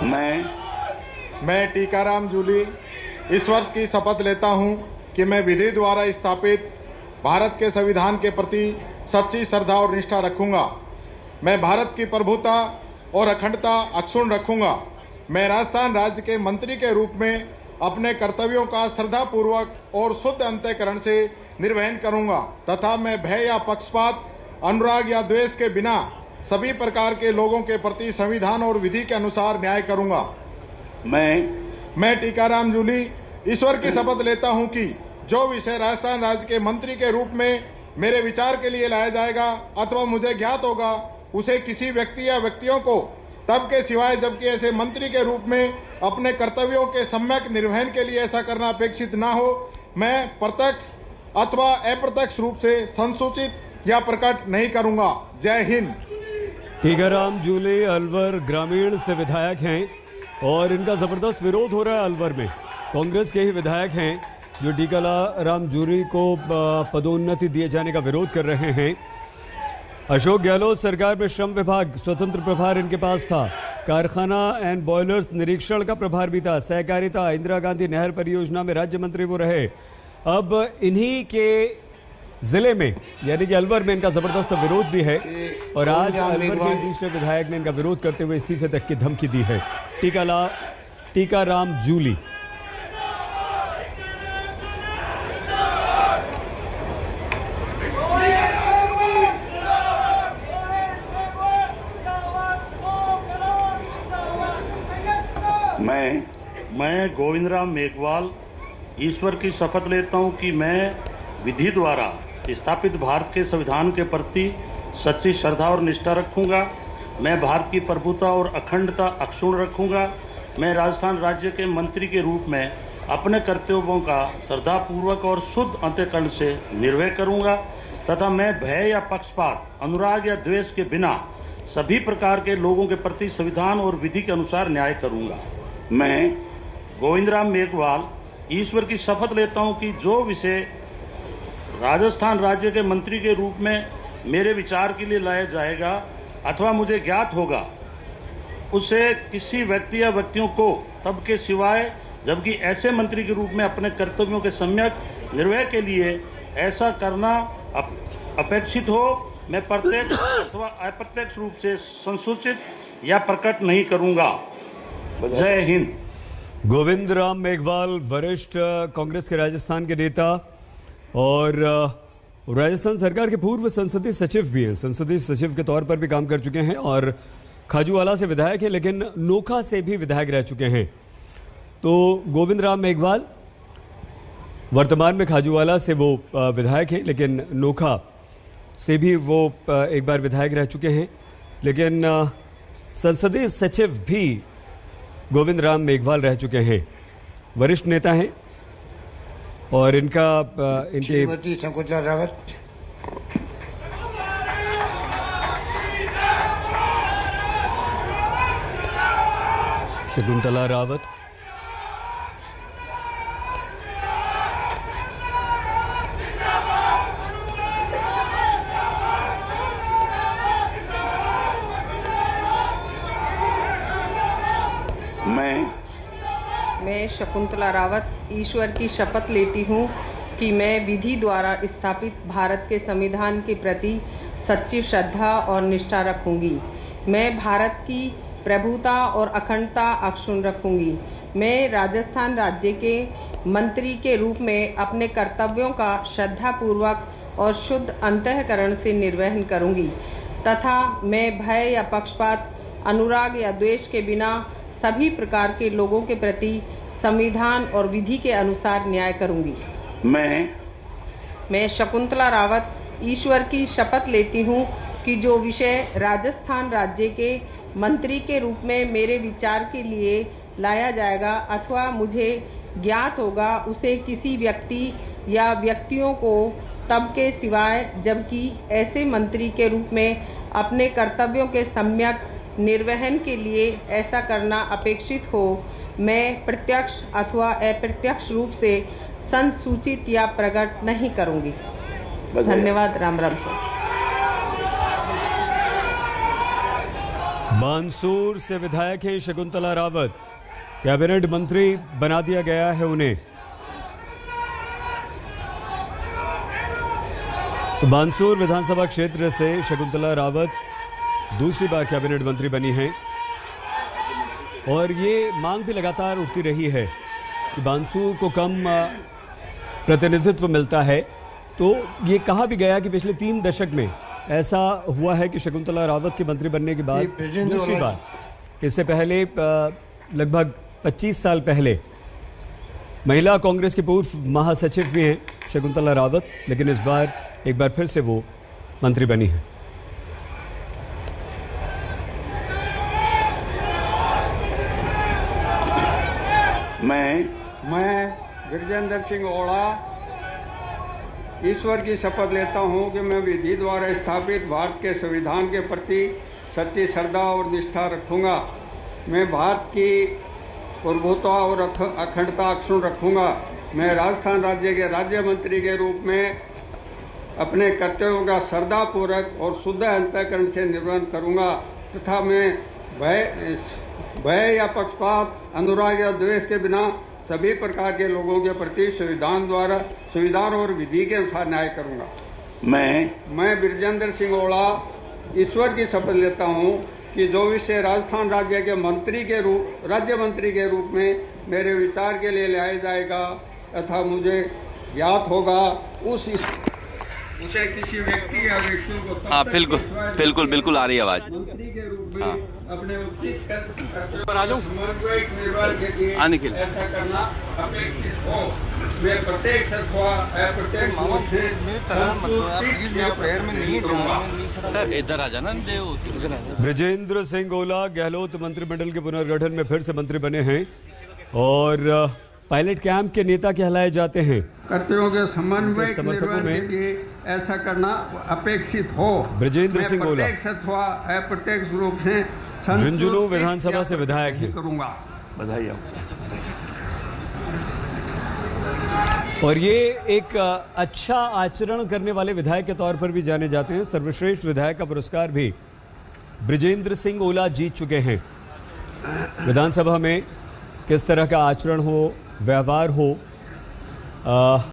मैं टीकाराम जूली ईश्वर की शपथ लेता हूं कि मैं विधि द्वारा स्थापित भारत के संविधान के प्रति सच्ची श्रद्धा और निष्ठा रखूंगा। मैं भारत की प्रभुता और अखंडता अक्षुण्ण रखूंगा। मैं राजस्थान राज्य के मंत्री के रूप में अपने कर्तव्यों का श्रद्धापूर्वक और शुद्ध अंतःकरण से निर्वहन करूंगा तथा मैं भय या पक्षपात, अनुराग या द्वेष के बिना सभी प्रकार के लोगों के प्रति संविधान और विधि के अनुसार न्याय करूंगा। मैं टीकाराम जूली ईश्वर की शपथ लेता हूं कि जो विषय राजस्थान राज्य के मंत्री के रूप में मेरे विचार के लिए लाया जाएगा अथवा मुझे ज्ञात होगा, उसे किसी व्यक्ति या व्यक्तियों को तब के सिवाय जबकि ऐसे मंत्री के रूप में अपने कर्तव्यों के सम्यक निर्वहन के लिए ऐसा करना अपेक्षित न हो, मैं प्रत्यक्ष अथवा अप्रत्यक्ष रूप से संसूचित या प्रकट नहीं करूंगा। जय हिंद। टीकाराम जूली अलवर ग्रामीण से विधायक हैं और इनका जबरदस्त विरोध हो रहा है। अलवर में कांग्रेस के ही विधायक हैं जो टीकाराम जूली को पदोन्नति दिए जाने का विरोध कर रहे हैं। अशोक गहलोत सरकार में श्रम विभाग स्वतंत्र प्रभार इनके पास था। कारखाना एंड बॉयलर्स निरीक्षण का प्रभार भी था। सहकारिता, इंदिरा गांधी नहर परियोजना में राज्य मंत्री वो रहे। अब इन्हीं के जिले में यानी कि अलवर में इनका जबरदस्त विरोध भी है और आज अलवर के दूसरे विधायक ने इनका विरोध करते हुए इस्तीफे तक की धमकी दी है। टीकाराम जूली। मैं गोविंदराम मेघवाल ईश्वर की शपथ लेता हूं कि मैं विधि द्वारा स्थापित भारत के संविधान के प्रति सच्ची श्रद्धा और निष्ठा रखूंगा। मैं भारत की प्रभुता और अखंडता अक्षुण्ण रखूंगा। मैं राजस्थान राज्य के मंत्री के रूप में अपने कर्तव्यों का श्रद्धापूर्वक और शुद्ध अंतःकरण से निर्वहन करूंगा तथा मैं भय या पक्षपात, अनुराग या द्वेष के बिना सभी प्रकार के लोगों के प्रति संविधान और विधि के अनुसार न्याय करूंगा। मैं गोविंदराम मेघवाल ईश्वर की शपथ लेता हूं कि जो विषय राजस्थान राज्य के मंत्री के रूप में मेरे विचार के लिए लाया जाएगा अथवा मुझे ज्ञात होगा, उसे किसी व्यक्ति या व्यक्तियों को तब के सिवाय जबकि ऐसे मंत्री के रूप में अपने कर्तव्यों के सम्यक निर्वहन के लिए ऐसा करना अपेक्षित हो, मैं प्रत्यक्ष अथवा अप्रत्यक्ष रूप से संसूचित या प्रकट नहीं करूंगा। जय हिंद। गोविंदराम मेघवाल वरिष्ठ कांग्रेस के राजस्थान के नेता और राजस्थान सरकार के पूर्व संसदीय सचिव भी हैं। संसदीय सचिव के तौर पर भी काम कर चुके हैं और खाजूवाला से विधायक हैं, लेकिन नोखा से भी विधायक रह चुके हैं। तो गोविंदराम मेघवाल वर्तमान में खाजूवाला से वो विधायक हैं, लेकिन नोखा से भी वो एक बार विधायक रह चुके हैं। लेकिन संसदीय सचिव भी गोविंदराम मेघवाल रह चुके हैं। वरिष्ठ नेता हैं और इनके शकुंतला रावत, शकुंतला रावत, मैं शकुंतला रावत ईश्वर की शपथ लेती हूँ कि मैं विधि द्वारा स्थापित भारत के संविधान के प्रति सच्ची श्रद्धा और निष्ठा रखूंगी। मैं भारत की प्रभुता और अखंडता अक्षुण्ण रखूंगी। मैं राजस्थान राज्य के मंत्री के रूप में अपने कर्तव्यों का श्रद्धापूर्वक और शुद्ध अंतःकरण से निर्वहन करूंगी तथा मैं भय या पक्षपात, अनुराग या द्वेष के बिना सभी प्रकार के लोगों के प्रति संविधान और विधि के अनुसार न्याय करूंगी। मैं शकुंतला रावत ईश्वर की शपथ लेती हूँ कि जो विषय राजस्थान राज्य के मंत्री के रूप में मेरे विचार के लिए लाया जाएगा अथवा मुझे ज्ञात होगा, उसे किसी व्यक्ति या व्यक्तियों को तब के सिवाय जबकि ऐसे मंत्री के रूप में अपने कर्तव्यों के सम्यक निर्वहन के लिए ऐसा करना अपेक्षित हो, मैं प्रत्यक्ष अथवा अप्रत्यक्ष रूप से संसूचित या प्रकट नहीं करूंगी। धन्यवाद। राम राम। बानसूर से विधायक हैं शकुंतला रावत, कैबिनेट मंत्री बना दिया गया है उन्हें। तो बानसूर विधानसभा क्षेत्र से शकुंतला रावत दूसरी बार कैबिनेट मंत्री बनी हैं और ये मांग भी लगातार उठती रही है कि बानसूर को कम प्रतिनिधित्व मिलता है। तो ये कहा भी गया कि पिछले 3 दशक में ऐसा हुआ है कि शकुंतला रावत के मंत्री बनने के बाद दूसरी बार, इससे पहले लगभग 25 साल पहले महिला कांग्रेस की पूर्व महासचिव भी हैं शकुंतला रावत, लेकिन इस बार एक बार फिर से वो मंत्री बनी है। मैं ब्रजेंद्र सिंह ओढ़ा ईश्वर की शपथ लेता हूं कि मैं विधि द्वारा स्थापित भारत के संविधान के प्रति सच्ची श्रद्धा और निष्ठा रखूंगा। मैं भारत की प्रभुत्व और अखंडता अक्षुण्ण रखूंगा। मैं राजस्थान राज्य के राज्य मंत्री के रूप में अपने कर्तव्यों का श्रद्धापूर्वक और शुद्ध अंतःकरण से निर्वहन करूंगा तथा मैं भय या पक्षपात, अनुराग या द्वेष के बिना सभी प्रकार के लोगों के प्रति संविधान और विधि के अनुसार न्याय करूंगा। मैं ब्रजेंद्र सिंह ओढ़ा ईश्वर की शपथ लेता हूं कि जो विषय राजस्थान राज्य के राज्य मंत्री के रूप में मेरे विचार के लिए लाया जाएगा तथा मुझे ज्ञात होगा उसे किसी व्यक्ति या व्यक्तियों को बिल्कुल आ रही है आवाज। मंत्री के रूप में अपने उचित समन्वयक निर्वहन के लिए ऐसा करना अपेक्षित हो। मैं प्रत्येक सत्वा अप्रत्येक रूप से संतुष्टि या पैर में नहीं करूंगा। सर इधर आ जाना। ब्रजेंद्र सिंह ओला गहलोत मंत्रिमंडल के पुनर्गठन में फिर से मंत्री बने हैं और पायलट कैंप के नेता कहलाए जाते हैं। कर्तव्यों के समन्वय निर्वहन के लिए ऐसा करना अपेक्षित हो। ब्रजेंद्र सिंह ओला अथवा अप्रत्यक्ष रूप से झुंझुनू विधानसभा से विधायक हैं। करूंगा। बधाई। और ये एक अच्छा आचरण करने वाले विधायक के तौर पर भी जाने जाते हैं। सर्वश्रेष्ठ विधायक का पुरस्कार भी ब्रजेंद्र सिंह ओला जीत चुके हैं। विधानसभा में किस तरह का आचरण हो, व्यवहार हो,